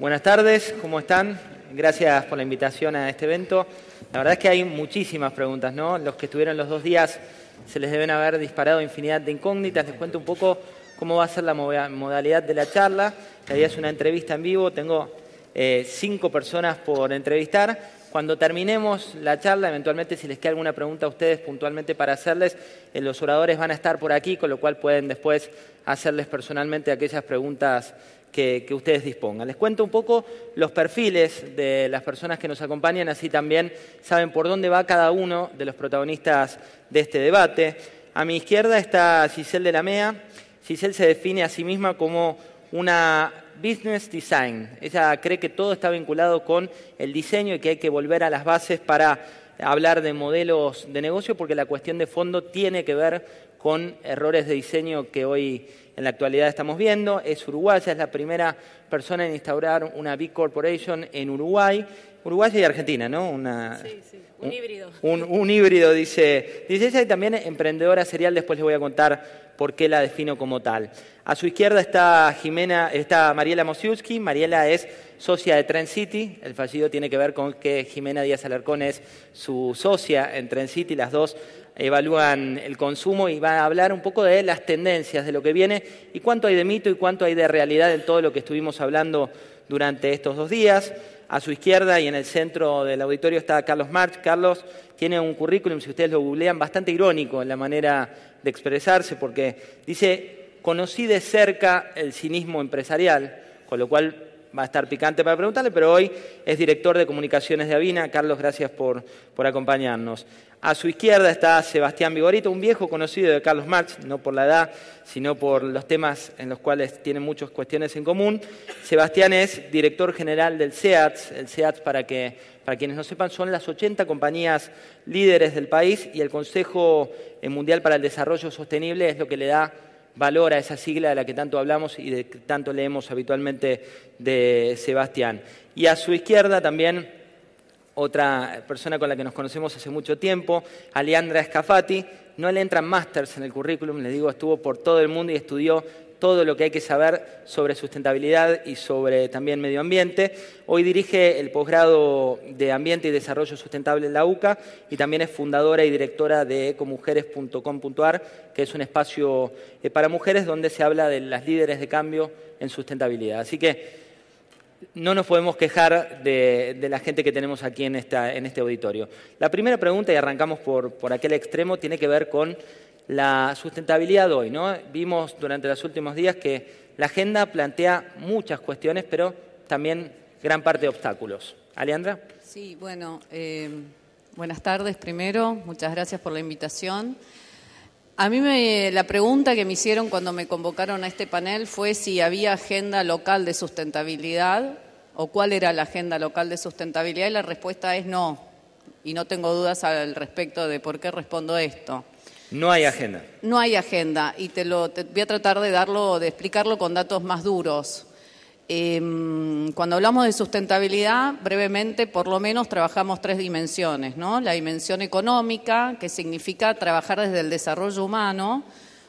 Buenas tardes, ¿cómo están? Gracias por la invitación a este evento. La verdad es que hay muchísimas preguntas, ¿no? Los que estuvieron los 2 días se les deben haber disparado infinidad de incógnitas. Les cuento un poco cómo va a ser la modalidad de la charla. La idea es una entrevista en vivo, tengo 5 personas por entrevistar. Cuando terminemos la charla, eventualmente si les queda alguna pregunta a ustedes puntualmente para hacerles, los oradores van a estar por aquí, con lo cual pueden después hacerles personalmente aquellas preguntas que ustedes dispongan. Les cuento un poco los perfiles de las personas que nos acompañan, así también saben por dónde va cada uno de los protagonistas de este debate. A mi izquierda está Giselle de la Mea. Giselle se define a sí misma como una business design. Ella cree que todo está vinculado con el diseño y que hay que volver a las bases para hablar de modelos de negocio, porque la cuestión de fondo tiene que ver con errores de diseño que hoy en la actualidad estamos viendo. Es uruguaya, es la primera persona en instaurar una Big Corporation en Uruguay. Uruguaya y Argentina, ¿no? Sí, un híbrido. Un híbrido, dice ella, y también emprendedora serial. Después les voy a contar por qué la defino como tal. A su izquierda está Mariela Mosiuski. Mariela es socia de Trend City. El fallido tiene que ver con que Jimena Díaz Alarcón es su socia en Trend City. Las dos evalúan el consumo y van a hablar un poco de las tendencias, de lo que viene y cuánto hay de mito y cuánto hay de realidad en todo lo que estuvimos hablando durante estos 2 días. A su izquierda y en el centro del auditorio está Carlos March. Carlos tiene un currículum, si ustedes lo googlean, bastante irónico en la manera de expresarse, porque dice: conocí de cerca el cinismo empresarial, con lo cual va a estar picante para preguntarle, pero hoy es director de comunicaciones de Avina. Carlos, gracias por acompañarnos. A su izquierda está Sebastián Vigorito, un viejo conocido de Carlos March, no por la edad, sino por los temas en los cuales tienen muchas cuestiones en común. Sebastián es director general del SEATS. El SEATS, para quienes no sepan, son las 80 compañías líderes del país, y el Consejo Mundial para el Desarrollo Sostenible es lo que le da valor a esa sigla de la que tanto hablamos y de que tanto leemos habitualmente de Sebastián. Y a su izquierda también otra persona con la que nos conocemos hace mucho tiempo, Aleandra Scafati. No le entran másters en el currículum, le digo, estuvo por todo el mundo y estudió todo lo que hay que saber sobre sustentabilidad y sobre también medio ambiente. Hoy dirige el posgrado de Ambiente y Desarrollo Sustentable en la UCA y también es fundadora y directora de ecomujeres.com.ar, que es un espacio para mujeres donde se habla de las líderes de cambio en sustentabilidad. Así que no nos podemos quejar de la gente que tenemos aquí en este auditorio. La primera pregunta, y arrancamos por aquel extremo, tiene que ver con la sustentabilidad hoy, ¿no? Vimos durante los últimos días que la agenda plantea muchas cuestiones, pero también gran parte de obstáculos. ¿Aleandra? Sí, bueno, buenas tardes primero, muchas gracias por la invitación. A mí la pregunta que me hicieron cuando me convocaron a este panel fue si había agenda local de sustentabilidad o cuál era la agenda local de sustentabilidad, y la respuesta es no, y no tengo dudas al respecto de por qué respondo esto. No hay agenda. No hay agenda, y te voy a tratar de explicarlo con datos más duros. Cuando hablamos de sustentabilidad, brevemente, por lo menos trabajamos 3 dimensiones, ¿no? La dimensión económica, que significa trabajar desde el desarrollo humano,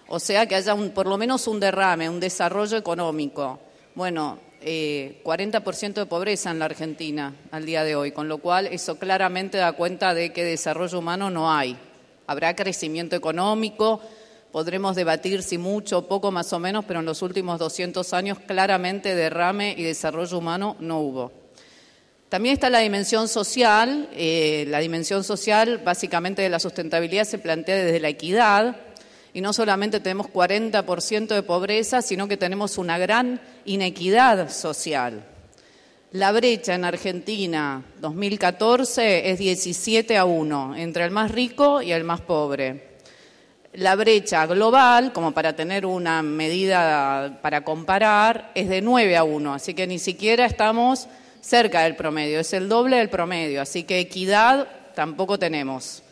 o sea, que haya por lo menos un derrame, un desarrollo económico. Bueno, 40% de pobreza en la Argentina al día de hoy, con lo cual eso claramente da cuenta de que desarrollo humano no hay. Habrá crecimiento económico, podremos debatir si mucho o poco más o menos, pero en los últimos 200 años claramente derrame y desarrollo humano no hubo. También está la dimensión social. La dimensión social básicamente de la sustentabilidad se plantea desde la equidad, y no solamente tenemos 40% de pobreza, sino que tenemos una gran inequidad social. La brecha en Argentina 2014 es 17-1 entre el más rico y el más pobre. La brecha global, como para tener una medida para comparar, es de 9-1, así que ni siquiera estamos cerca del promedio, es el doble del promedio, así que equidad tampoco tenemos.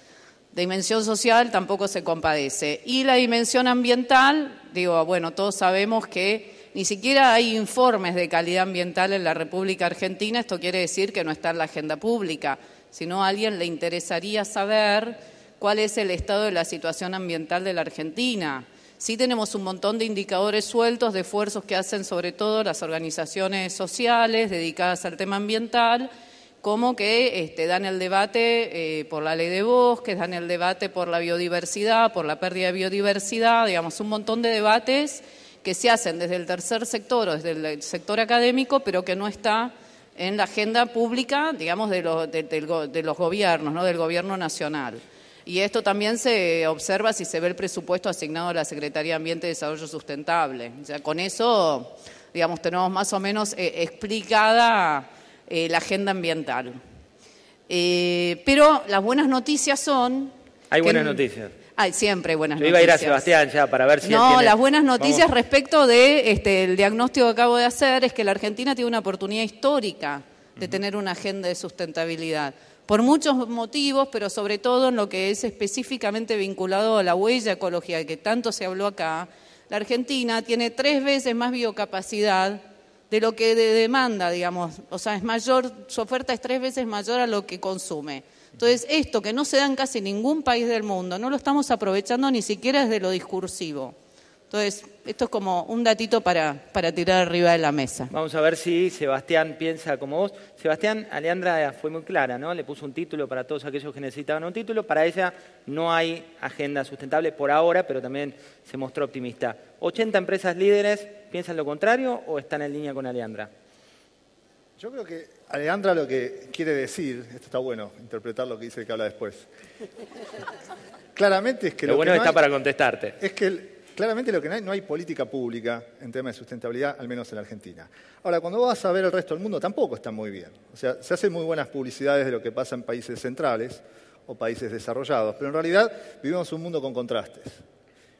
Dimensión social tampoco se compadece. Y la dimensión ambiental, bueno, todos sabemos que ni siquiera hay informes de calidad ambiental en la República Argentina. Esto quiere decir que no está en la agenda pública, sino a alguien le interesaría saber cuál es el estado de la situación ambiental de la Argentina. Sí tenemos un montón de indicadores sueltos de esfuerzos que hacen sobre todo las organizaciones sociales dedicadas al tema ambiental, como que dan el debate por la ley de bosques, dan el debate por la biodiversidad, por la pérdida de biodiversidad, digamos, un montón de debates que se hacen desde el tercer sector o desde el sector académico, pero que no está en la agenda pública, digamos, de los gobiernos, ¿no? Del gobierno nacional. Y esto también se observa si se ve el presupuesto asignado a la Secretaría de Ambiente y Desarrollo Sustentable. O sea, con eso, digamos, tenemos más o menos explicada la agenda ambiental. Pero las buenas noticias son... Hay buenas noticias. Hay siempre buenas noticias. Yo iba a ir a Sebastián ya para ver si... No, las buenas noticias respecto de el diagnóstico que acabo de hacer es que la Argentina tiene una oportunidad histórica de tener una agenda de sustentabilidad. Por muchos motivos, pero sobre todo en lo que es específicamente vinculado a la huella ecológica, que tanto se habló acá, la Argentina tiene 3 veces más biocapacidad de lo que demanda, digamos. O sea, es mayor, su oferta es 3 veces mayor a lo que consume. Entonces, esto que no se da en casi ningún país del mundo, no lo estamos aprovechando ni siquiera desde lo discursivo. Entonces, esto es como un datito para tirar arriba de la mesa. Vamos a ver si Sebastián piensa como vos. Sebastián, Aleandra fue muy clara, ¿no? Le puso un título para todos aquellos que necesitaban un título. Para ella no hay agenda sustentable por ahora, pero también se mostró optimista. ¿80 empresas líderes piensan lo contrario o están en línea con Aleandra? Yo creo que Aleandra lo que quiere decir, esto está bueno, interpretar lo que dice el que habla después. Claramente es que lo bueno que está para contestarte. Es que claramente lo que no hay política pública en temas de sustentabilidad, al menos en la Argentina. Ahora, cuando vas a ver el resto del mundo, tampoco está muy bien. O sea, se hacen muy buenas publicidades de lo que pasa en países centrales o países desarrollados, pero en realidad vivimos un mundo con contrastes.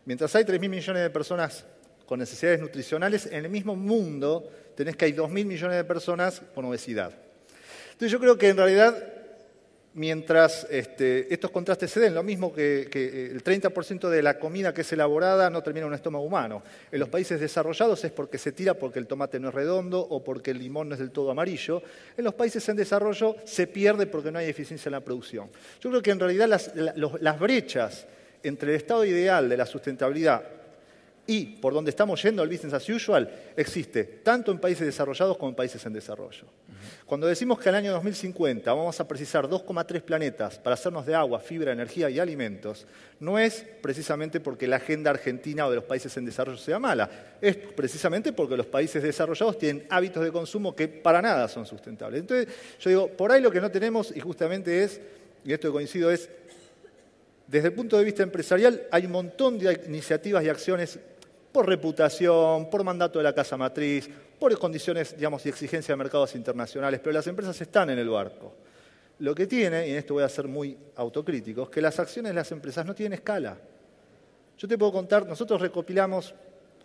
Mientras hay 3.000 millones de personas con necesidades nutricionales, en el mismo mundo tenés que hay 2.000 millones de personas con obesidad. Entonces yo creo que en realidad, mientras estos contrastes se den, lo mismo que el 30% de la comida que es elaborada no termina en un estómago humano. En los países desarrollados es porque se tira porque el tomate no es redondo o porque el limón no es del todo amarillo. En los países en desarrollo se pierde porque no hay eficiencia en la producción. Yo creo que en realidad las brechas entre el estado ideal de la sustentabilidad y por donde estamos yendo, el business as usual, existe tanto en países desarrollados como en países en desarrollo. Cuando decimos que al año 2050 vamos a precisar 2,3 planetas para hacernos de agua, fibra, energía y alimentos, no es precisamente porque la agenda argentina o de los países en desarrollo sea mala, es precisamente porque los países desarrollados tienen hábitos de consumo que para nada son sustentables. Entonces, yo digo, por ahí lo que no tenemos, y justamente es, y esto que coincido es, desde el punto de vista empresarial hay un montón de iniciativas y acciones por reputación, por mandato de la casa matriz, por condiciones, digamos, y exigencia de mercados internacionales, pero las empresas están en el barco. Lo que tiene, y en esto voy a ser muy autocrítico, es que las acciones de las empresas no tienen escala. Yo te puedo contar, nosotros recopilamos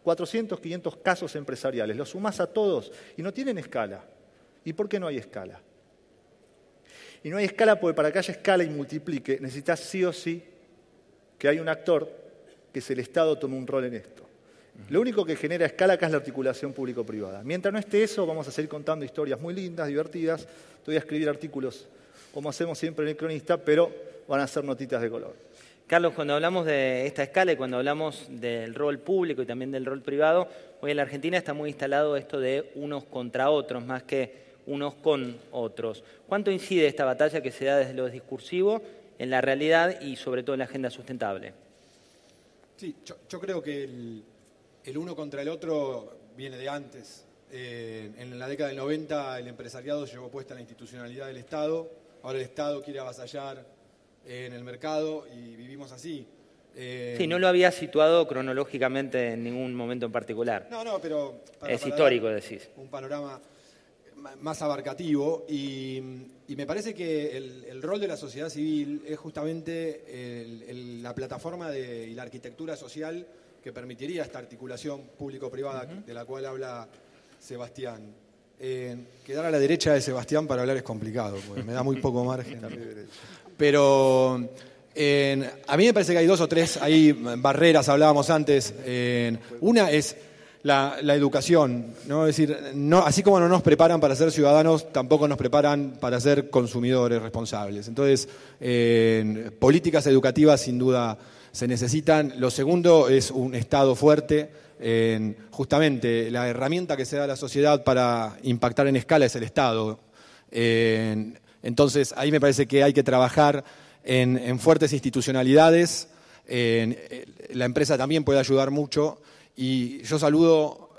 400, 500 casos empresariales, los sumás a todos y no tienen escala. ¿Y por qué no hay escala? Y no hay escala porque para que haya escala y multiplique, necesitas sí o sí que haya un actor, que es el Estado, tome un rol en esto. Lo único que genera escala acá es la articulación público-privada. Mientras no esté eso, vamos a seguir contando historias muy lindas, divertidas. Voy a escribir artículos, como hacemos siempre en El Cronista, pero van a ser notitas de color. Carlos, cuando hablamos de esta escala y cuando hablamos del rol público y también del rol privado, hoy en la Argentina está muy instalado esto de unos contra otros, más que unos con otros. ¿Cuánto incide esta batalla que se da desde lo discursivo en la realidad y sobre todo en la agenda sustentable? Sí, yo creo que el uno contra el otro viene de antes. En la década del 90 el empresariado llevó puesta la institucionalidad del Estado, ahora el Estado quiere avasallar en el mercado y vivimos así. Sí, no lo había situado cronológicamente en ningún momento en particular. No, pero... Es histórico, decís. Un panorama más abarcativo y me parece que el rol de la sociedad civil es justamente la plataforma y la arquitectura social que permitiría esta articulación público-privada de la cual habla Sebastián. Quedar a la derecha de Sebastián para hablar es complicado, porque me da muy poco margen. Pero a mí me parece que hay 2 o 3 ahí barreras, hablábamos antes. Una es la educación, ¿no? Es decir, no, así como no nos preparan para ser ciudadanos, tampoco nos preparan para ser consumidores responsables. Entonces, políticas educativas sin duda se necesitan. Lo segundo es un Estado fuerte. Justamente la herramienta que se da a la sociedad para impactar en escala es el Estado. Entonces, ahí me parece que hay que trabajar en fuertes institucionalidades. La empresa también puede ayudar mucho. Y yo saludo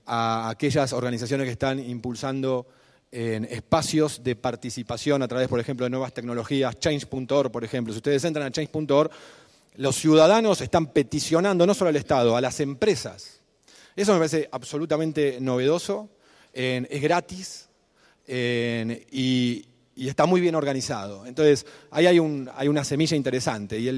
a aquellas organizaciones que están impulsando espacios de participación a través, por ejemplo, de nuevas tecnologías. Change.org, por ejemplo. Si ustedes entran a Change.org, los ciudadanos están peticionando no solo al Estado, a las empresas. Eso me parece absolutamente novedoso, es gratis y está muy bien organizado. Entonces, ahí hay una semilla interesante. Y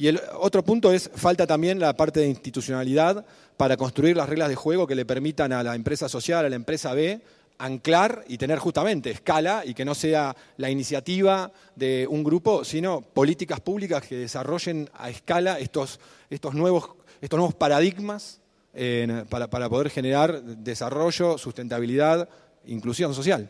el otro punto es, falta también la parte de institucionalidad para construir las reglas de juego que le permitan a la empresa social, a la empresa B, anclar y tener justamente escala y que no sea la iniciativa de un grupo, sino políticas públicas que desarrollen a escala estos nuevos paradigmas para poder generar desarrollo, sustentabilidad, inclusión social.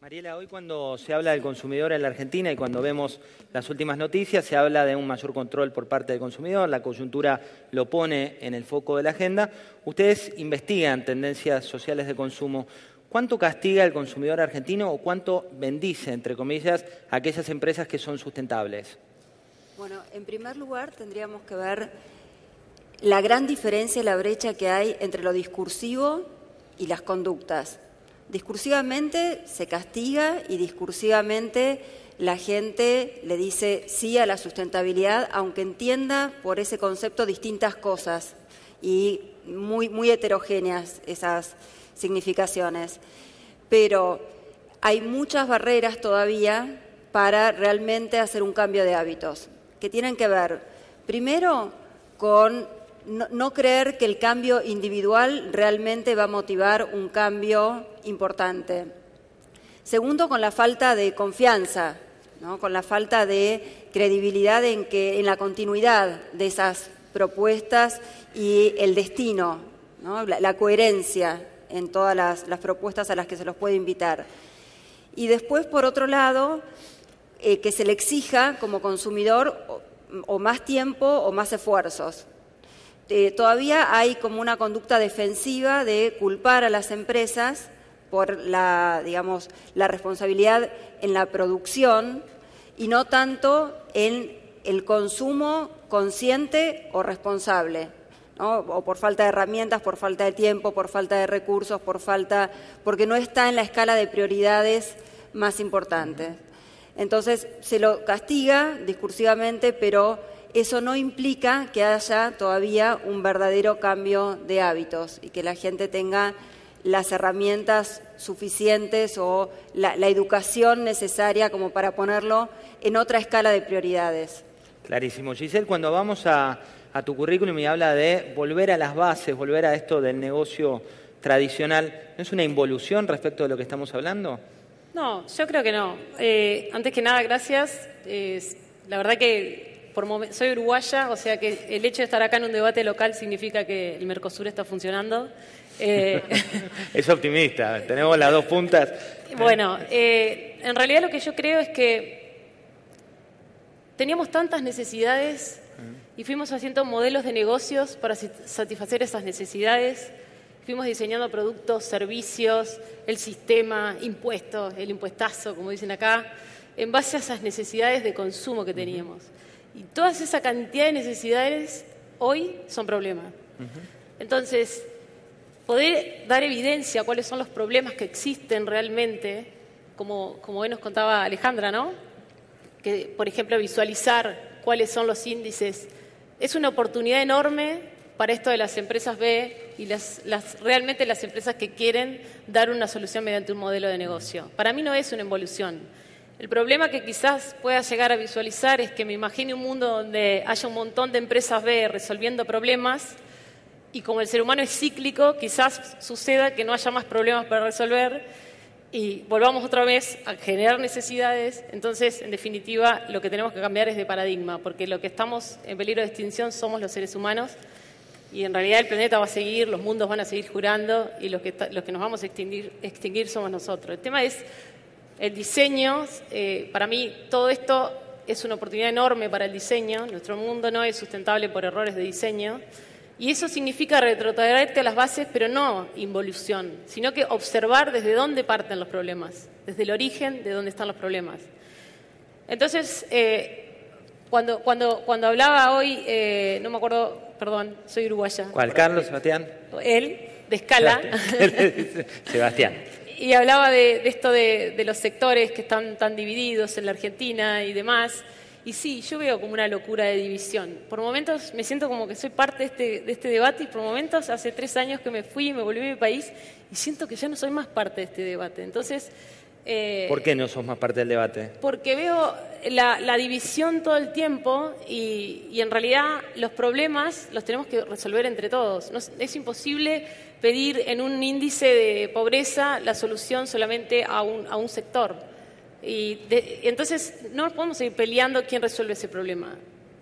Mariela, hoy cuando se habla del consumidor en la Argentina y cuando vemos las últimas noticias, se habla de un mayor control por parte del consumidor, la coyuntura lo pone en el foco de la agenda. Ustedes investigan tendencias sociales de consumo. ¿Cuánto castiga el consumidor argentino o cuánto bendice, entre comillas, a aquellas empresas que son sustentables? Bueno, en primer lugar tendríamos que ver la gran diferencia y la brecha que hay entre lo discursivo y las conductas. Discursivamente se castiga y discursivamente la gente le dice sí a la sustentabilidad, aunque entienda por ese concepto distintas cosas y muy heterogéneas esas significaciones. Pero hay muchas barreras todavía para realmente hacer un cambio de hábitos, que tienen que ver, primero, con no creer que el cambio individual realmente va a motivar un cambio importante. Segundo, con la falta de confianza, ¿no? Con la falta de credibilidad en la continuidad de esas propuestas y el destino, ¿no? La coherencia en todas las propuestas a las que se los puede invitar. Y después, por otro lado, que se le exija como consumidor o más tiempo o más esfuerzos. Todavía hay como una conducta defensiva de culpar a las empresas por la responsabilidad en la producción y no tanto en el consumo consciente o responsable, ¿no? O por falta de herramientas, por falta de tiempo, por falta de recursos, porque no está en la escala de prioridades más importantes. Entonces se lo castiga discursivamente, pero eso no implica que haya todavía un verdadero cambio de hábitos y que la gente tenga las herramientas suficientes o la educación necesaria como para ponerlo en otra escala de prioridades. Clarísimo. Giselle, cuando vamos a tu currículum y habla de volver a las bases, volver a esto del negocio tradicional, ¿no es una involución respecto de lo que estamos hablando? No, yo creo que no. Antes que nada, gracias. La verdad que soy uruguaya, o sea que el hecho de estar acá en un debate local significa que el Mercosur está funcionando. Es optimista, tenemos las dos puntas. Bueno, en realidad lo que yo creo es que teníamos tantas necesidades y fuimos haciendo modelos de negocios para satisfacer esas necesidades. Fuimos diseñando productos, servicios, el sistema, impuestos, el impuestazo, como dicen acá, en base a esas necesidades de consumo que teníamos. Y toda esa cantidad de necesidades hoy son problemas. Entonces, poder dar evidencia a cuáles son los problemas que existen realmente, como hoy nos contaba Alejandra, ¿no? Que, por ejemplo, visualizar cuáles son los índices, es una oportunidad enorme para esto de las empresas B y realmente las empresas que quieren dar una solución mediante un modelo de negocio. Para mí no es una involución. El problema que quizás pueda llegar a visualizar es que me imagine un mundo donde haya un montón de empresas B resolviendo problemas y como el ser humano es cíclico, quizás suceda que no haya más problemas para resolver y volvamos otra vez a generar necesidades. Entonces, en definitiva, lo que tenemos que cambiar es de paradigma, porque lo que estamos en peligro de extinción somos los seres humanos y en realidad el planeta va a seguir, los mundos van a seguir jurando y los que nos vamos a extinguir somos nosotros. El tema es el diseño. Para mí todo esto es una oportunidad enorme para el diseño. Nuestro mundo no es sustentable por errores de diseño. Y eso significa retrotraerte a las bases, pero no involución, sino que observar desde dónde parten los problemas, desde el origen de dónde están los problemas. Entonces, cuando hablaba hoy, no me acuerdo, perdón, soy uruguaya. ¿Cuál, Carlos, Sebastián? Él, de Escala. Sebastián. Y hablaba de esto de los sectores que están tan divididos en la Argentina y demás. Y sí, yo veo como una locura de división. Por momentos me siento como que soy parte de este debate y por momentos hace 3 años que me fui y me volví a mi país y siento que ya no soy más parte de este debate. Entonces... ¿Por qué no sos más parte del debate? Porque veo la división todo el tiempo y en realidad los problemas los tenemos que resolver entre todos. Es imposible pedir en un índice de pobreza la solución solamente a un sector. Entonces no podemos seguir peleando quién resuelve ese problema.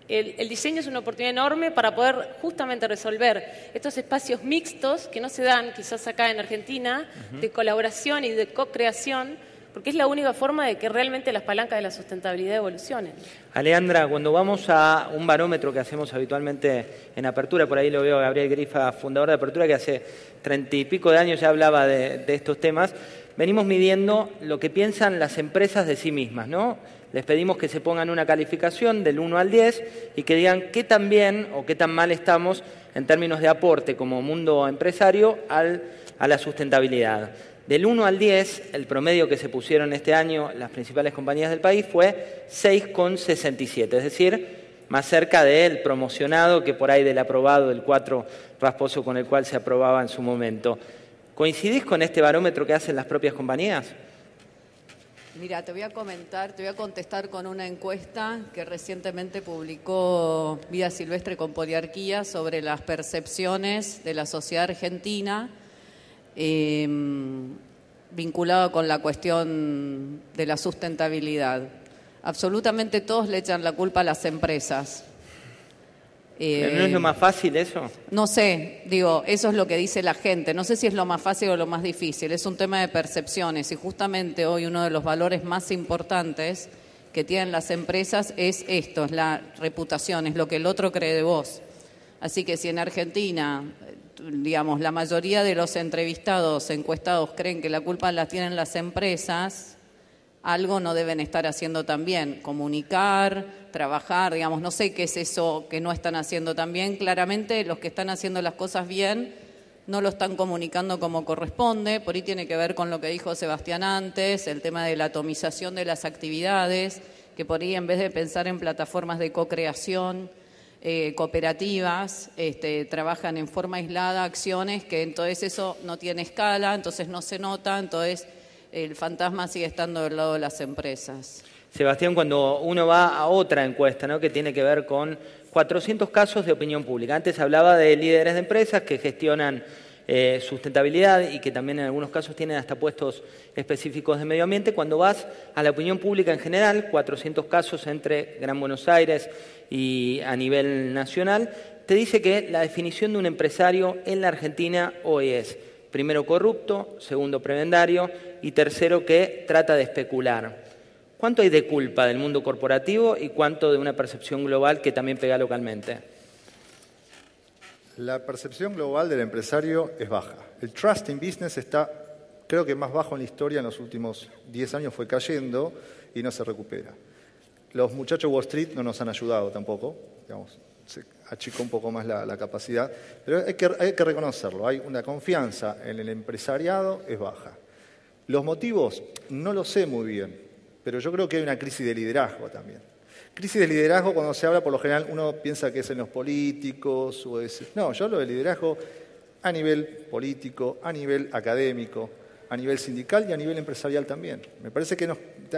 El diseño es una oportunidad enorme para poder justamente resolver estos espacios mixtos que no se dan quizás acá en Argentina, de colaboración y de co-creación, porque es la única forma de que realmente las palancas de la sustentabilidad evolucionen. Alejandra, cuando vamos a un barómetro que hacemos habitualmente en Apertura, por ahí lo veo a Gabriel Grifa, fundador de Apertura, que hace 30 y pico de años ya hablaba de estos temas, venimos midiendo lo que piensan las empresas de sí mismas, ¿no? Les pedimos que se pongan una calificación del 1 al 10 y que digan qué tan bien o qué tan mal estamos en términos de aporte como mundo empresario a la sustentabilidad. Del 1 al 10, el promedio que se pusieron este año las principales compañías del país fue 6,67, es decir, más cerca del promocionado que por ahí del aprobado, del 4 rasposo con el cual se aprobaba en su momento. ¿Coincidís con este barómetro que hacen las propias compañías? Mira, te voy a contestar con una encuesta que recientemente publicó Vida Silvestre con Poliarquía sobre las percepciones de la sociedad argentina vinculada con la cuestión de la sustentabilidad. Absolutamente todos le echan la culpa a las empresas. ¿Pero no es lo más fácil eso? No sé, digo, eso es lo que dice la gente. No sé si es lo más fácil o lo más difícil. Es un tema de percepciones y justamente hoy uno de los valores más importantes que tienen las empresas es esto, es la reputación, es lo que el otro cree de vos. Así que si en Argentina, digamos, la mayoría de los entrevistados, encuestados, creen que la culpa la tienen las empresas, algo no deben estar haciendo tan bien. Comunicar, trabajar, digamos, no sé qué es eso que no están haciendo tan bien. Claramente los que están haciendo las cosas bien no lo están comunicando como corresponde. Por ahí tiene que ver con lo que dijo Sebastián antes, el tema de la atomización de las actividades, que por ahí en vez de pensar en plataformas de co-creación, cooperativas, trabajan en forma aislada acciones que entonces eso no tiene escala, entonces no se nota, entonces el fantasma sigue estando del lado de las empresas. Sebastián, cuando uno va a otra encuesta, ¿no?, que tiene que ver con 400 casos de opinión pública. Antes hablaba de líderes de empresas que gestionan sustentabilidad y que también en algunos casos tienen hasta puestos específicos de medio ambiente. Cuando vas a la opinión pública en general, 400 casos entre Gran Buenos Aires y a nivel nacional, te dice que la definición de un empresario en la Argentina hoy es: primero, corrupto; segundo, prebendario; y tercero, que trata de especular. ¿Cuánto hay de culpa del mundo corporativo y cuánto de una percepción global que también pega localmente? La percepción global del empresario es baja. El trust in business está, creo que más bajo en la historia, en los últimos 10 años fue cayendo y no se recupera. Los muchachos de Wall Street no nos han ayudado tampoco, digamos, se achicó un poco más la capacidad, pero hay que reconocerlo, hay una confianza en el empresariado, es baja. Los motivos no lo sé muy bien, pero yo creo que hay una crisis de liderazgo también. Crisis de liderazgo, cuando se habla, por lo general uno piensa que es en los políticos o es... No, yo hablo de liderazgo a nivel político, a nivel académico, a nivel sindical y a nivel empresarial también. Me parece que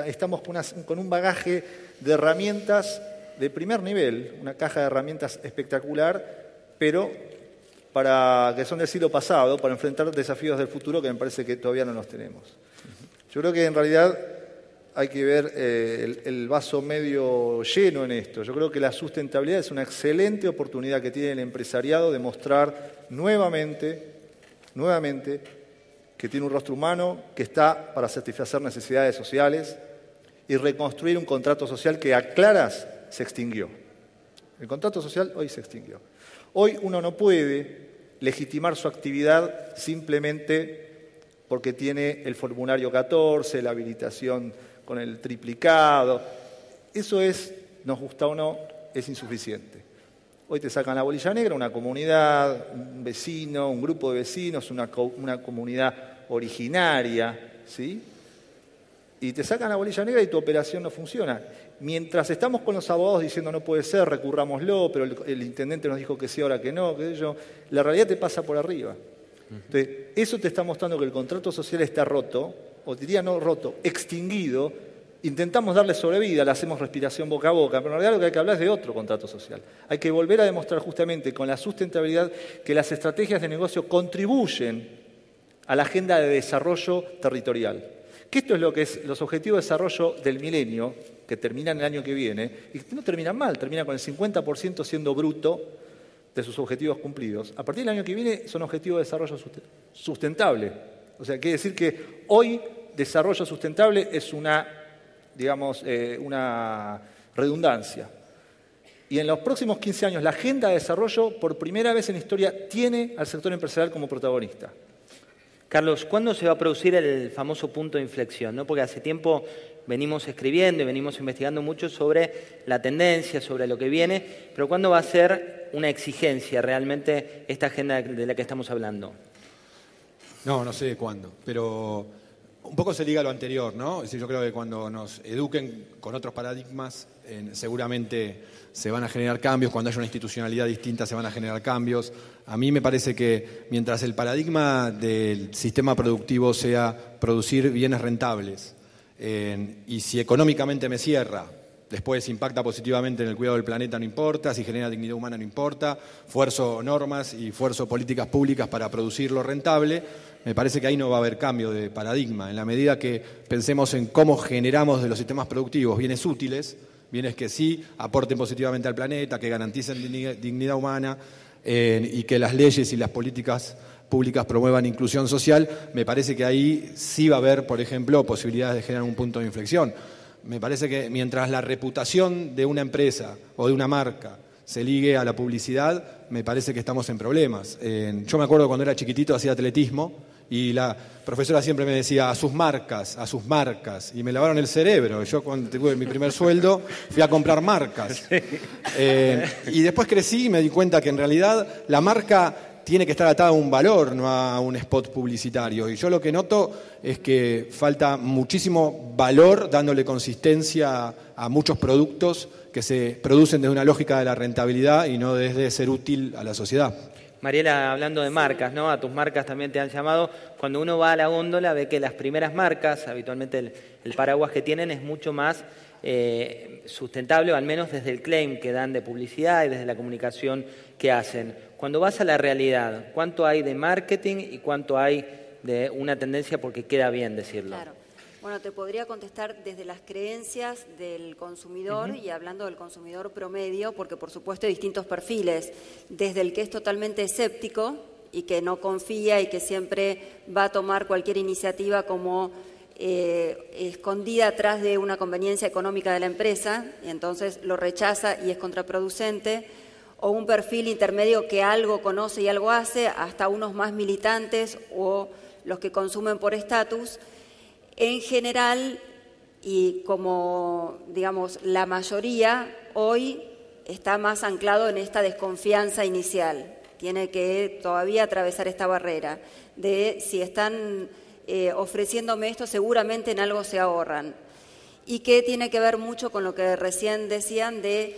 estamos con un bagaje de herramientas de primer nivel, una caja de herramientas espectacular, pero que son del siglo pasado, para enfrentar desafíos del futuro que me parece que todavía no los tenemos. Yo creo que en realidad hay que ver el vaso medio lleno en esto. Yo creo que la sustentabilidad es una excelente oportunidad que tiene el empresariado de mostrar nuevamente que tiene un rostro humano, que está para satisfacer necesidades sociales y reconstruir un contrato social que a claras se extinguió. El contrato social hoy se extinguió. Hoy uno no puede legitimar su actividad simplemente porque tiene el formulario 14, la habilitación con el triplicado. Eso es, nos gusta o no, es insuficiente. Hoy te sacan la bolilla negra, una comunidad, un vecino, un grupo de vecinos, una comunidad originaria, ¿sí? Y te sacan la bolilla negra y tu operación no funciona. Mientras estamos con los abogados diciendo no puede ser, recurrámoslo, pero el intendente nos dijo que sí, ahora que no, que yo, la realidad te pasa por arriba. Entonces, eso te está mostrando que el contrato social está roto, o diría no roto, extinguido. Intentamos darle sobrevida, le hacemos respiración boca a boca, pero en realidad lo que hay que hablar es de otro contrato social. Hay que volver a demostrar justamente con la sustentabilidad que las estrategias de negocio contribuyen a la agenda de desarrollo territorial. Que esto es lo que es los objetivos de desarrollo del milenio, que terminan el año que viene, y que no terminan mal, terminan con el 50% siendo bruto de sus objetivos cumplidos. A partir del año que viene son objetivos de desarrollo sustentable. O sea, quiere decir que hoy desarrollo sustentable es una redundancia. Y en los próximos 15 años la agenda de desarrollo, por primera vez en la historia, tiene al sector empresarial como protagonista. Carlos, ¿cuándo se va a producir el famoso punto de inflexión? ¿No? Porque hace tiempo venimos escribiendo y venimos investigando mucho sobre la tendencia, sobre lo que viene, pero ¿cuándo va a ser una exigencia realmente esta agenda de la que estamos hablando? No sé cuándo, pero un poco se liga a lo anterior, ¿no? Es decir, yo creo que cuando nos eduquen con otros paradigmas, seguramente se van a generar cambios, cuando haya una institucionalidad distinta se van a generar cambios. A mí me parece que mientras el paradigma del sistema productivo sea producir bienes rentables, y si económicamente me cierra, después impacta positivamente en el cuidado del planeta, no importa, si genera dignidad humana, no importa, fuerzo normas y fuerzo políticas públicas para producirlo rentable, me parece que ahí no va a haber cambio de paradigma. En la medida que pensemos en cómo generamos de los sistemas productivos bienes útiles, bienes que sí aporten positivamente al planeta, que garanticen dignidad humana y que las leyes y las políticas públicas promuevan inclusión social, me parece que ahí sí va a haber, por ejemplo, posibilidades de generar un punto de inflexión. Me parece que mientras la reputación de una empresa o de una marca se ligue a la publicidad, me parece que estamos en problemas. Yo me acuerdo cuando era chiquitito hacía atletismo y la profesora siempre me decía a sus marcas, y me lavaron el cerebro. Yo cuando tuve mi primer sueldo fui a comprar marcas. Y después crecí y me di cuenta que en realidad la marca tiene que estar atada a un valor, no a un spot publicitario. Y yo lo que noto es que falta muchísimo valor dándole consistencia a muchos productos que se producen desde una lógica de la rentabilidad y no desde ser útil a la sociedad. Mariela, hablando de marcas, ¿no? A tus marcas también te han llamado. Cuando uno va a la góndola ve que las primeras marcas, habitualmente el paraguas que tienen es mucho más sustentable, o al menos desde el claim que dan de publicidad y desde la comunicación que hacen. Cuando vas a la realidad, ¿cuánto hay de marketing y cuánto hay de una tendencia porque queda bien decirlo? Claro. Bueno, te podría contestar desde las creencias del consumidor y hablando del consumidor promedio, porque por supuesto hay distintos perfiles, desde el que es totalmente escéptico y que no confía y que siempre va a tomar cualquier iniciativa como escondida atrás de una conveniencia económica de la empresa, y entonces lo rechaza y es contraproducente, o un perfil intermedio que algo conoce y algo hace, hasta unos más militantes o los que consumen por estatus. En general, y como digamos la mayoría, hoy está más anclado en esta desconfianza inicial. Tiene que todavía atravesar esta barrera de si están ofreciéndome esto, seguramente en algo se ahorran. Y que tiene que ver mucho con lo que recién decían de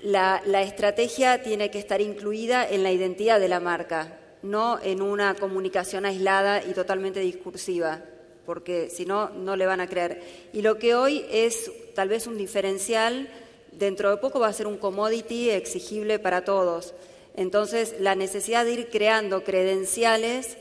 la estrategia tiene que estar incluida en la identidad de la marca, no en una comunicación aislada y totalmente discursiva, porque si no, no le van a creer. Y lo que hoy es tal vez un diferencial, dentro de poco va a ser un commodity exigible para todos. Entonces, la necesidad de ir creando credenciales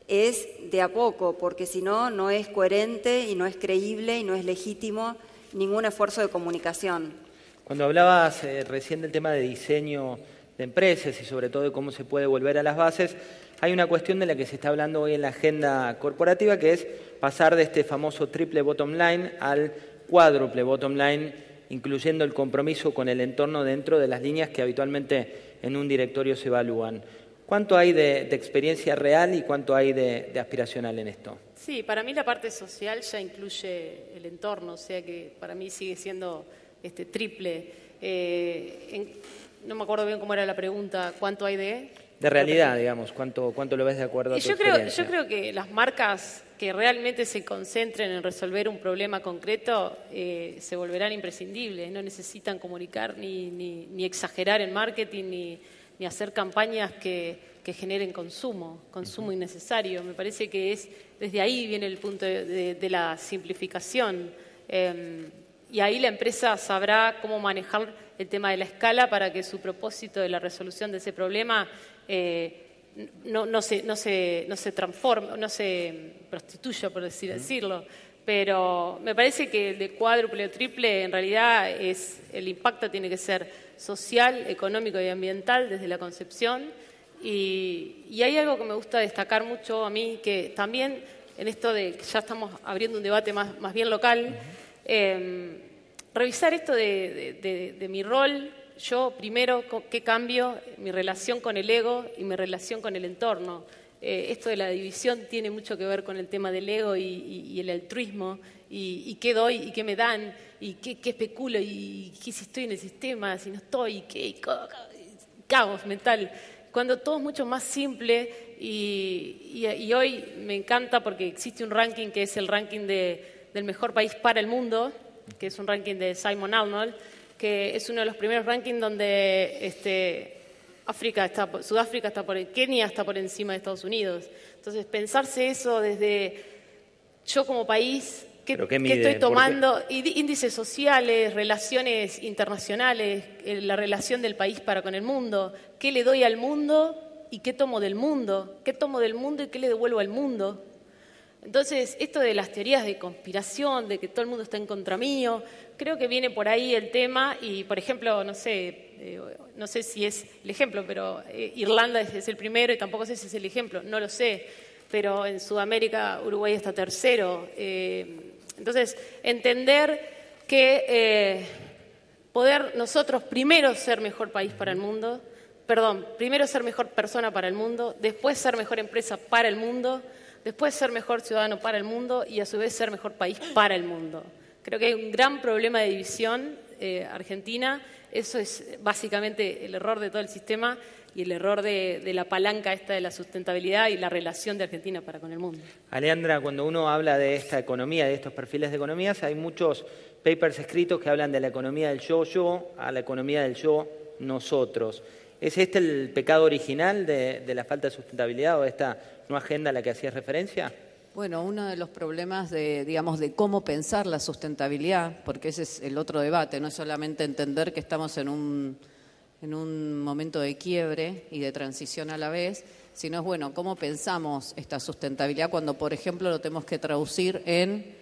es de a poco, porque si no, no es coherente y no es creíble y no es legítimo ningún esfuerzo de comunicación. Cuando hablabas recién del tema de diseño de empresas y sobre todo de cómo se puede volver a las bases, hay una cuestión de la que se está hablando hoy en la agenda corporativa, que es pasar de este famoso triple bottom line al cuádruple bottom line, incluyendo el compromiso con el entorno dentro de las líneas que habitualmente en un directorio se evalúan. ¿Cuánto hay de experiencia real y cuánto hay de aspiracional en esto? Sí, para mí la parte social ya incluye el entorno, o sea que para mí sigue siendo triple. No me acuerdo bien cómo era la pregunta, ¿cuánto hay de...? De realidad, digamos, ¿cuánto lo ves de acuerdo a tu experiencia? Yo creo que las marcas que realmente se concentren en resolver un problema concreto se volverán imprescindibles, no necesitan comunicar ni exagerar en marketing ni hacer campañas que generen consumo innecesario. Me parece que desde ahí viene el punto de la simplificación. Y ahí la empresa sabrá cómo manejar el tema de la escala para que su propósito de la resolución de ese problema no se transforme, no se prostituya, por decirlo. Pero me parece que el de cuádruple o triple, en realidad, el impacto tiene que ser social, económico y ambiental desde la concepción. Y hay algo que me gusta destacar mucho a mí, que también en esto de que ya estamos abriendo un debate más bien local, revisar esto de mi rol. Yo primero, ¿qué cambio? Mi relación con el ego y mi relación con el entorno. Esto de la división tiene mucho que ver con el tema del ego y el altruismo, y qué doy y qué me dan, y qué especulo, y qué si estoy en el sistema, si no estoy, caos mental. Cuando todo es mucho más simple, y hoy me encanta porque existe un ranking que es el ranking del mejor país para el mundo, que es un ranking de Simon Arnold, que es uno de los primeros rankings donde Sudáfrica está Kenia está por encima de Estados Unidos. Entonces, pensarse eso desde yo como país, ¿qué estoy tomando? Índices sociales, relaciones internacionales, la relación del país para con el mundo, ¿qué le doy al mundo y qué tomo del mundo? ¿Qué tomo del mundo y qué le devuelvo al mundo? Entonces, esto de las teorías de conspiración, de que todo el mundo está en contra mío, creo que viene por ahí el tema y, por ejemplo, no sé si es el ejemplo, pero Irlanda es el primero y tampoco sé si es el ejemplo, no lo sé, pero en Sudamérica Uruguay está tercero. Entonces, entender que poder nosotros primero ser mejor país para el mundo, primero ser mejor persona para el mundo, después ser mejor empresa para el mundo, después ser mejor ciudadano para el mundo y a su vez ser mejor país para el mundo. Creo que hay un gran problema de división Argentina. Eso es básicamente el error de todo el sistema y el error de la palanca esta de la sustentabilidad y la relación de Argentina para con el mundo. Alejandra, cuando uno habla de esta economía, de estos perfiles de economías, hay muchos papers escritos que hablan de la economía del yo a la economía del yo-nosotros. ¿Es este el pecado original de la falta de sustentabilidad o de esta no agenda a la que hacías referencia? Bueno, uno de los problemas de cómo pensar la sustentabilidad, porque ese es el otro debate, no es solamente entender que estamos en un momento de quiebre y de transición a la vez, sino cómo pensamos esta sustentabilidad cuando, por ejemplo, lo tenemos que traducir en,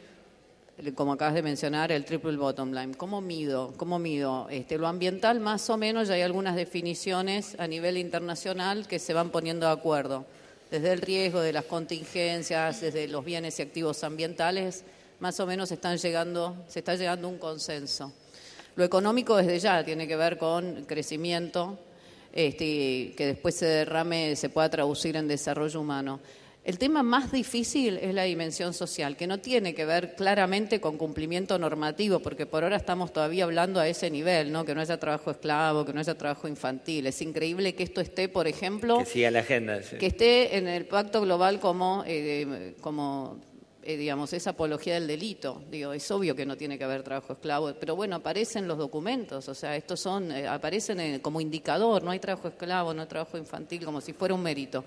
como acabas de mencionar, el triple bottom line. ¿Cómo mido? Lo ambiental, más o menos, ya hay algunas definiciones a nivel internacional que se van poniendo de acuerdo. Desde el riesgo, de las contingencias, desde los bienes y activos ambientales, más o menos se está llegando a un consenso. Lo económico desde ya tiene que ver con crecimiento, que después se pueda traducir en desarrollo humano. El tema más difícil es la dimensión social, que no tiene que ver claramente con cumplimiento normativo, porque por ahora estamos todavía hablando a ese nivel, ¿no? Que no haya trabajo esclavo, que no haya trabajo infantil. Es increíble que esto esté, por ejemplo, que siga la agenda, sí. Que esté en el Pacto Global como es apología del delito. Es obvio que no tiene que haber trabajo esclavo, pero aparecen los documentos, o sea, estos aparecen como indicador, no hay trabajo esclavo, no hay trabajo infantil, como si fuera un mérito.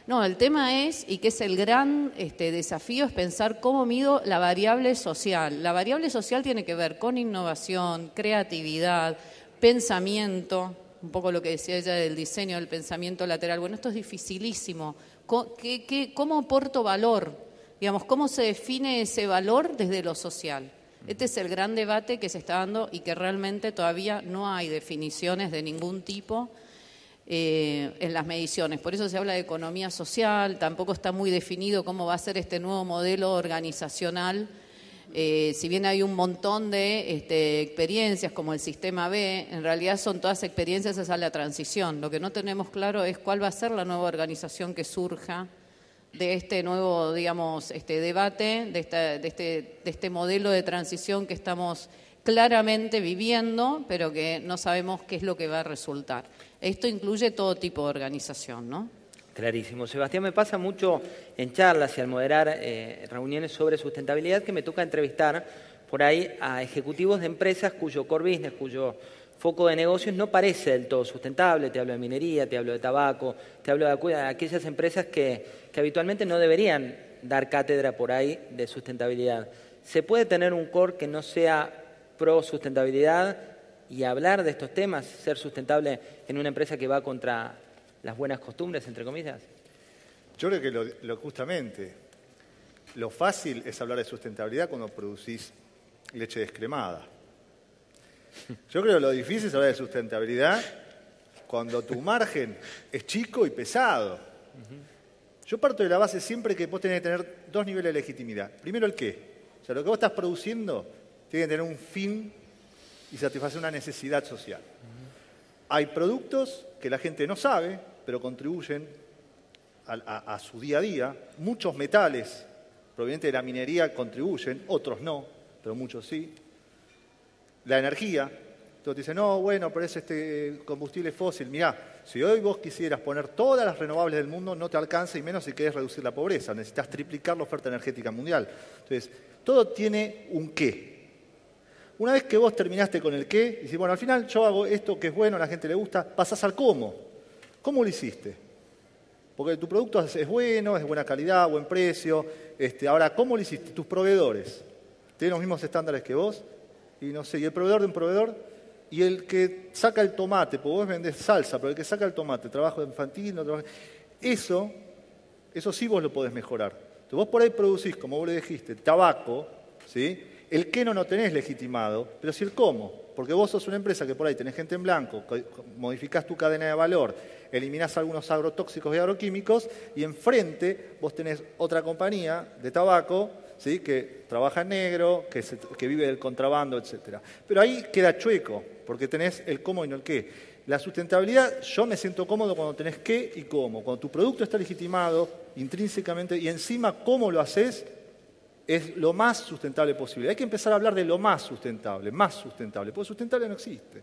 No, el tema es, y que es el gran desafío, es pensar cómo mido la variable social. La variable social tiene que ver con innovación, creatividad, pensamiento, un poco lo que decía ella del diseño del pensamiento lateral. Bueno, esto es dificilísimo. ¿Cómo aporto valor? ¿Cómo se define ese valor desde lo social? Este es el gran debate que se está dando y que realmente todavía no hay definiciones de ningún tipo en las mediciones. Por eso se habla de economía social, tampoco está muy definido cómo va a ser este nuevo modelo organizacional Si bien hay un montón de experiencias como el Sistema B, en realidad son todas experiencias hacia la transición. Lo que no tenemos claro es cuál va a ser la nueva organización que surja de este nuevo, digamos, debate, de este modelo de transición que estamos claramente viviendo, pero que no sabemos qué es lo que va a resultar. Esto incluye todo tipo de organización, ¿no? Clarísimo. Sebastián, me pasa mucho en charlas y al moderar reuniones sobre sustentabilidad que me toca entrevistar por ahí a ejecutivos de empresas cuyo core business, cuyo foco de negocios no parece del todo sustentable. Te hablo de minería, te hablo de tabaco, te hablo de aquellas empresas que habitualmente no deberían dar cátedra por ahí de sustentabilidad. ¿Se puede tener un core que no sea pro sustentabilidad y hablar de estos temas, ser sustentable en una empresa que va contra las buenas costumbres, entre comillas? Yo creo que justamente lo fácil es hablar de sustentabilidad cuando producís leche descremada. Yo creo que lo difícil es hablar de sustentabilidad cuando tu margen es chico y pesado. Yo parto de la base siempre que vos tenés que tener dos niveles de legitimidad. Primero, el qué. O sea, lo que vos estás produciendo tiene que tener un fin y satisfacer una necesidad social. Hay productos que la gente no sabe, pero contribuyen a su día a día. Muchos metales provenientes de la minería contribuyen, otros no, pero muchos sí. La energía, todos dicen, no, bueno, pero es combustible fósil. Mirá, si hoy vos quisieras poner todas las renovables del mundo, no te alcanza, y menos si querés reducir la pobreza. Necesitas triplicar la oferta energética mundial. Entonces, todo tiene un qué. Una vez que vos terminaste con el qué, y decís, bueno, al final yo hago esto que es bueno, a la gente le gusta, pasás al cómo. ¿Cómo lo hiciste? Porque tu producto es bueno, es de buena calidad, buen precio. Ahora, ¿cómo lo hiciste? Tus proveedores tienen los mismos estándares que vos, y no sé, y el proveedor de un proveedor, y el que saca el tomate, porque vos vendés salsa, pero el que saca el tomate, trabajo infantil, no trabajo... Eso sí vos lo podés mejorar. Entonces vos por ahí producís, como vos le dijiste, tabaco, ¿sí? El qué no tenés legitimado, pero sí el cómo. Porque vos sos una empresa que por ahí tenés gente en blanco, modificás tu cadena de valor, eliminás algunos agrotóxicos y agroquímicos, y enfrente vos tenés otra compañía de tabaco, ¿sí? Que trabaja en negro, que vive del contrabando, etc. Pero ahí queda chueco, porque tenés el cómo y no el qué. La sustentabilidad, yo me siento cómodo cuando tenés qué y cómo. Cuando tu producto está legitimado intrínsecamente y encima cómo lo haces, es lo más sustentable posible. Hay que empezar a hablar de lo más sustentable, porque sustentable no existe.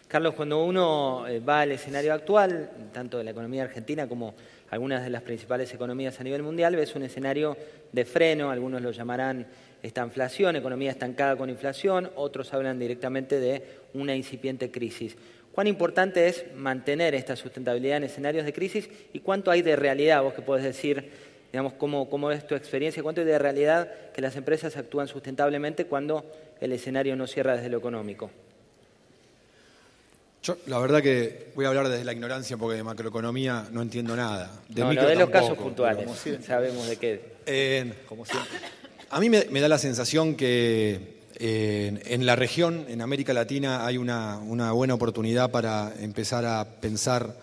Carlos, cuando uno va al escenario actual, tanto de la economía argentina como algunas de las principales economías a nivel mundial, ves un escenario de freno, algunos lo llamarán estanflación, economía estancada con inflación, otros hablan directamente de una incipiente crisis. ¿Cuán importante es mantener esta sustentabilidad en escenarios de crisis y cuánto hay de realidad? Vos que podés decir, digamos, ¿cómo es tu experiencia? ¿Cuánto hay de realidad que las empresas actúan sustentablemente cuando el escenario no cierra desde lo económico? Yo, la verdad que voy a hablar desde la ignorancia porque de macroeconomía no entiendo nada. De los casos puntuales, sabemos de qué. Como siempre. A mí me da la sensación que en la región, en América Latina, hay una buena oportunidad para empezar a pensar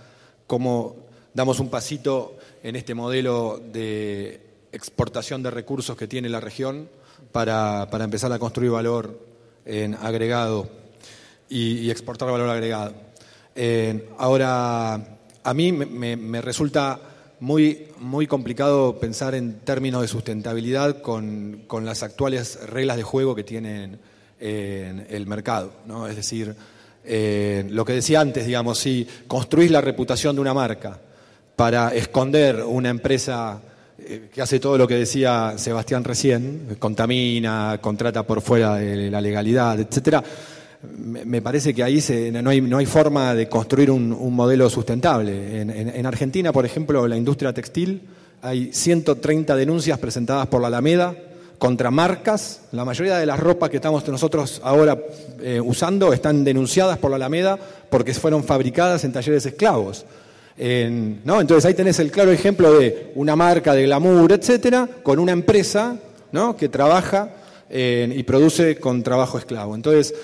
cómo damos un pasito en este modelo de exportación de recursos que tiene la región para empezar a construir valor agregado y exportar valor agregado. Ahora, a mí me resulta muy complicado pensar en términos de sustentabilidad con las actuales reglas de juego que tienen el mercado, ¿no? Es decir, lo que decía antes, digamos, si construís la reputación de una marca para esconder una empresa que hace todo lo que decía Sebastián recién, contamina, contrata por fuera de la legalidad, etcétera, me parece que ahí no hay forma de construir un modelo sustentable. En Argentina, por ejemplo, la industria textil, hay 130 denuncias presentadas por la Alameda contra marcas. La mayoría de las ropas que estamos nosotros ahora usando están denunciadas por la Alameda porque fueron fabricadas en talleres esclavos. ¿No? Entonces ahí tenés el claro ejemplo de una marca de glamour, etcétera, con una empresa, ¿no? Que trabaja y produce con trabajo esclavo. Entonces,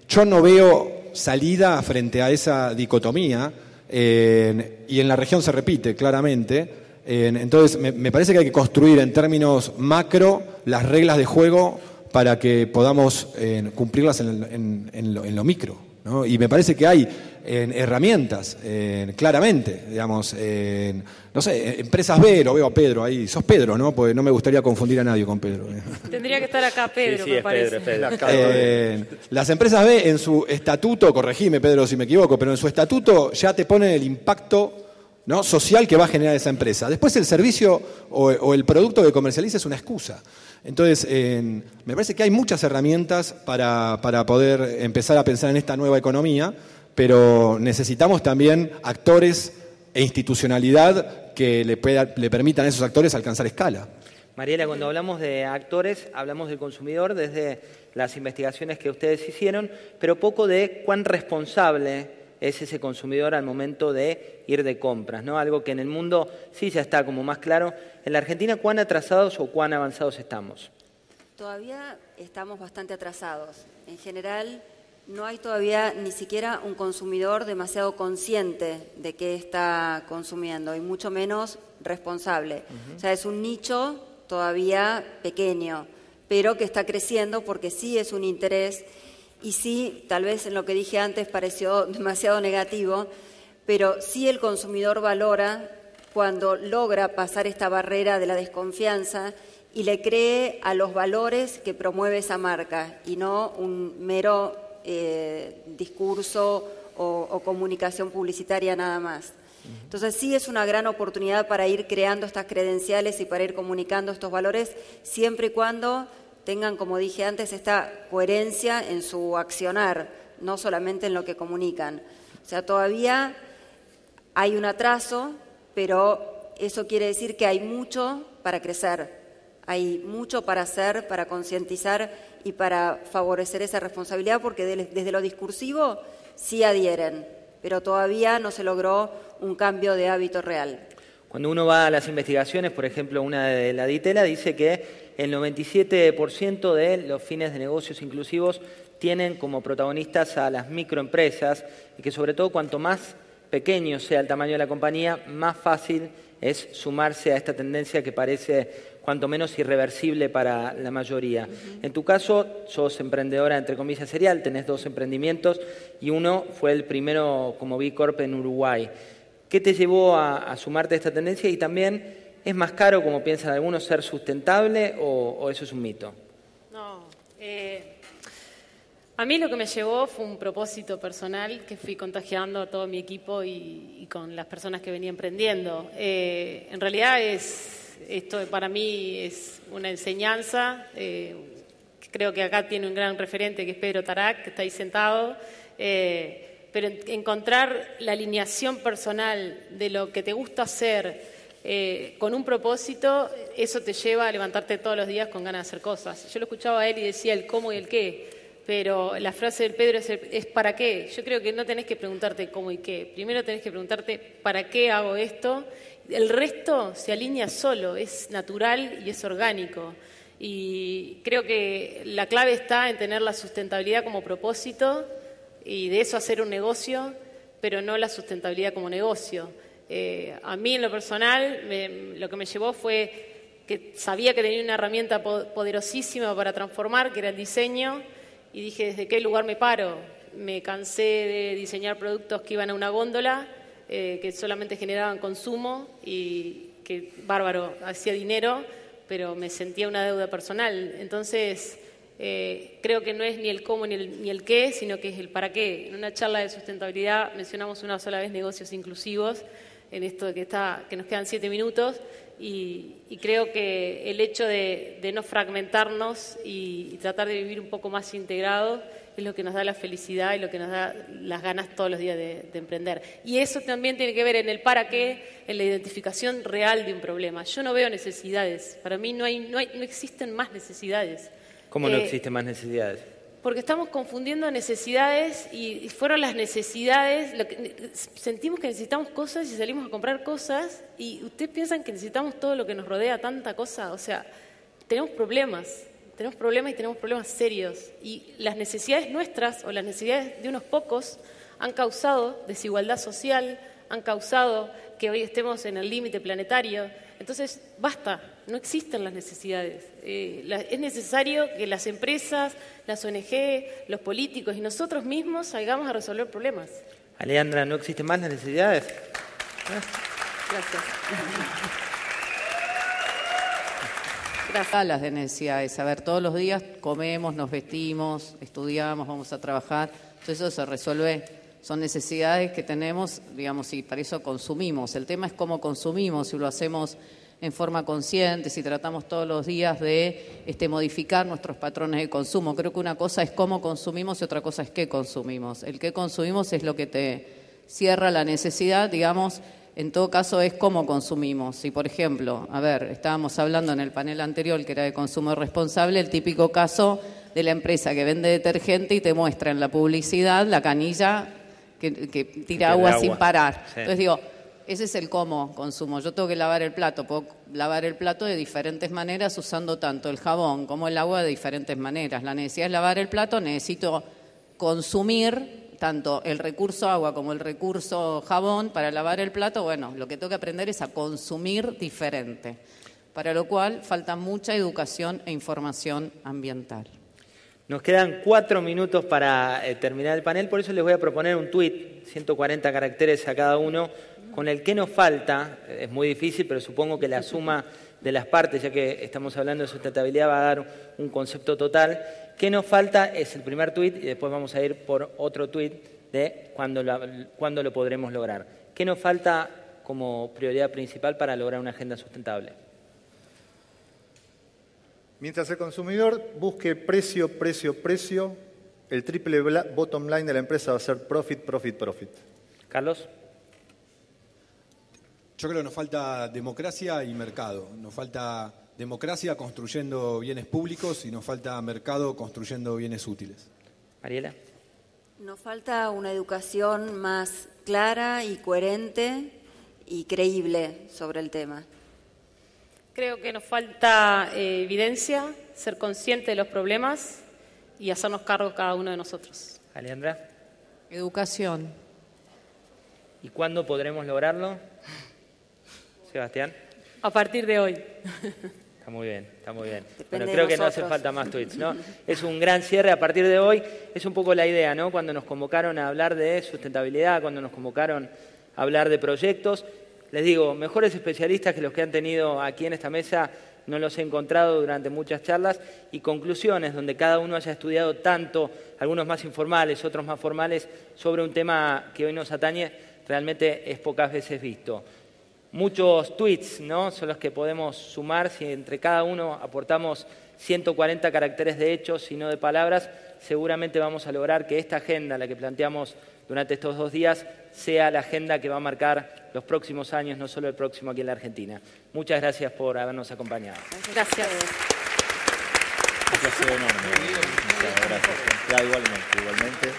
yo no veo salida frente a esa dicotomía y en la región se repite claramente. Entonces, me parece que hay que construir en términos macro las reglas de juego para que podamos cumplirlas en lo micro, ¿no? Y me parece que hay herramientas, claramente, digamos, no sé, empresas B, lo veo a Pedro ahí, sos Pedro, ¿no? Porque no me gustaría confundir a nadie con Pedro. Tendría que estar acá Pedro, Sí, me es parece. Pedro, es Pedro. Las empresas B en su estatuto, corregime Pedro si me equivoco, pero en su estatuto ya te ponen el impacto, ¿no?, social que va a generar esa empresa. Después el servicio o el producto que comercializa es una excusa. Entonces, me parece que hay muchas herramientas para poder empezar a pensar en esta nueva economía, pero necesitamos también actores e institucionalidad que le permitan a esos actores alcanzar escala. Mariela, cuando hablamos de actores, hablamos del consumidor desde las investigaciones que ustedes hicieron, pero poco de cuán responsable es ese consumidor al momento de ir de compras, ¿no? Algo que en el mundo sí ya está como más claro. En la Argentina, ¿cuán atrasados o cuán avanzados estamos? Todavía estamos bastante atrasados. En general, no hay todavía ni siquiera un consumidor demasiado consciente de qué está consumiendo y mucho menos responsable. O sea, es un nicho todavía pequeño, pero que está creciendo porque sí es un interés y sí, tal vez en lo que dije antes pareció demasiado negativo, pero sí el consumidor valora cuando logra pasar esta barrera de la desconfianza y le cree a los valores que promueve esa marca y no un mero discurso o comunicación publicitaria nada más. Entonces sí es una gran oportunidad para ir creando estas credenciales y para ir comunicando estos valores, siempre y cuando tengan, como dije antes, esta coherencia en su accionar, no solamente en lo que comunican. O sea, todavía hay un atraso, pero eso quiere decir que hay mucho para crecer, hay mucho para hacer, para concientizar y para favorecer esa responsabilidad, porque desde lo discursivo sí adhieren, pero todavía no se logró un cambio de hábito real. Cuando uno va a las investigaciones, por ejemplo, una de la Ditela dice que el 97% de los fines de negocios inclusivos tienen como protagonistas a las microempresas y que sobre todo cuanto más pequeño sea el tamaño de la compañía, más fácil es sumarse a esta tendencia que parece cuanto menos irreversible para la mayoría. En tu caso, sos emprendedora, entre comillas, serial, tenés 2 emprendimientos y uno fue el primero como B Corp en Uruguay. ¿Qué te llevó a sumarte a esta tendencia? Y también, ¿es más caro, como piensan algunos, ser sustentable o eso es un mito? No, a mí lo que me llevó fue un propósito personal que fui contagiando a todo mi equipo y con las personas que venía emprendiendo. En realidad esto para mí es una enseñanza. Creo que acá tiene un gran referente que es Pedro Tarac, que está ahí sentado. Pero encontrar la alineación personal de lo que te gusta hacer con un propósito, eso te lleva a levantarte todos los días con ganas de hacer cosas. Yo lo escuchaba a él y decía el cómo y el qué. Pero la frase del Pedro es ¿para qué? Yo creo que no tenés que preguntarte cómo y qué. Primero tenés que preguntarte ¿para qué hago esto? El resto se alinea solo, es natural y es orgánico. Y creo que la clave está en tener la sustentabilidad como propósito y de eso hacer un negocio, pero no la sustentabilidad como negocio. A mí en lo personal lo que me llevó fue que sabía que tenía una herramienta poderosísima para transformar, que era el diseño. Y dije, ¿desde qué lugar me paro? Me cansé de diseñar productos que iban a una góndola, que solamente generaban consumo y que, bárbaro, hacía dinero, pero me sentía una deuda personal. Entonces, creo que no es ni el cómo ni el qué, sino que es el para qué. En una charla de sustentabilidad mencionamos una sola vez negocios inclusivos, en esto de que nos quedan 7 minutos, y creo que el hecho de no fragmentarnos y tratar de vivir un poco más integrados es lo que nos da la felicidad y lo que nos da las ganas todos los días de emprender. Y eso también tiene que ver en el para qué, en la identificación real de un problema. Yo no veo necesidades, para mí no existen más necesidades. ¿Cómo no existen más necesidades? Porque estamos confundiendo necesidades y fueron las necesidades, sentimos que necesitamos cosas y salimos a comprar cosas y ustedes piensan que necesitamos todo lo que nos rodea, tanta cosa, o sea, tenemos problemas y tenemos problemas serios y las necesidades nuestras o las necesidades de unos pocos han causado desigualdad social, han causado que hoy estemos en el límite planetario. Entonces, basta, no existen las necesidades. Es necesario que las empresas, las ONG, los políticos y nosotros mismos salgamos a resolver problemas. Alejandra, ¿no existen más las necesidades? Gracias. Las de necesidades. A ver, todos los días comemos, nos vestimos, estudiamos, vamos a trabajar. Entonces eso se resuelve. Son necesidades que tenemos, digamos, y para eso consumimos. El tema es cómo consumimos, si lo hacemos en forma consciente, si tratamos todos los días de modificar nuestros patrones de consumo. Creo que una cosa es cómo consumimos y otra cosa es qué consumimos. El qué consumimos es lo que te cierra la necesidad, digamos. En todo caso es cómo consumimos. Si, por ejemplo, a ver, estábamos hablando en el panel anterior, que era de consumo responsable, el típico caso de la empresa que vende detergente y te muestra en la publicidad la canilla que tira agua sin parar. Sí. Entonces digo, ese es el cómo consumo. Yo tengo que lavar el plato, puedo lavar el plato de diferentes maneras usando tanto el jabón como el agua de diferentes maneras. La necesidad es lavar el plato, necesito consumir tanto el recurso agua como el recurso jabón para lavar el plato. Bueno, lo que tengo que aprender es a consumir diferente, para lo cual falta mucha educación e información ambiental. Nos quedan 4 minutos para terminar el panel, por eso les voy a proponer un tuit, 140 caracteres a cada uno, con el que nos falta. Es muy difícil, pero supongo que la suma de las partes, ya que estamos hablando de sustentabilidad, va a dar un concepto total. ¿Qué nos falta? Es el primer tuit y después vamos a ir por otro tuit de cuándo lo podremos lograr. ¿Qué nos falta como prioridad principal para lograr una agenda sustentable? Mientras el consumidor busque precio, el triple bottom line de la empresa va a ser profit. Carlos. Yo creo que nos falta democracia y mercado. Nos falta democracia construyendo bienes públicos y nos falta mercado construyendo bienes útiles. Mariela. Nos falta una educación más clara y coherente y creíble sobre el tema. Creo que nos falta evidencia, ser consciente de los problemas y hacernos cargo cada uno de nosotros. Alejandra. Educación. ¿Y cuándo podremos lograrlo? Sebastián. A partir de hoy. Está muy bien, está muy bien. Depende Bueno, creo que no nosotros. hace falta más tweets, ¿no? Es un gran cierre a partir de hoy. Es un poco la idea, ¿no? Cuando nos convocaron a hablar de sustentabilidad, cuando nos convocaron a hablar de proyectos, les digo, mejores especialistas que los que han tenido aquí en esta mesa no los he encontrado durante muchas charlas, y conclusiones donde cada uno haya estudiado tanto, algunos más informales, otros más formales, sobre un tema que hoy nos atañe, realmente es pocas veces visto. Muchos tweets, ¿no? Son los que podemos sumar. Si entre cada uno aportamos 140 caracteres de hechos y no de palabras, seguramente vamos a lograr que esta agenda, la que planteamos durante estos 2 días, sea la agenda que va a marcar los próximos años, no solo el próximo aquí en la Argentina. Muchas gracias por habernos acompañado. Gracias. Un placer enorme. Muchas gracias. Ya, igualmente.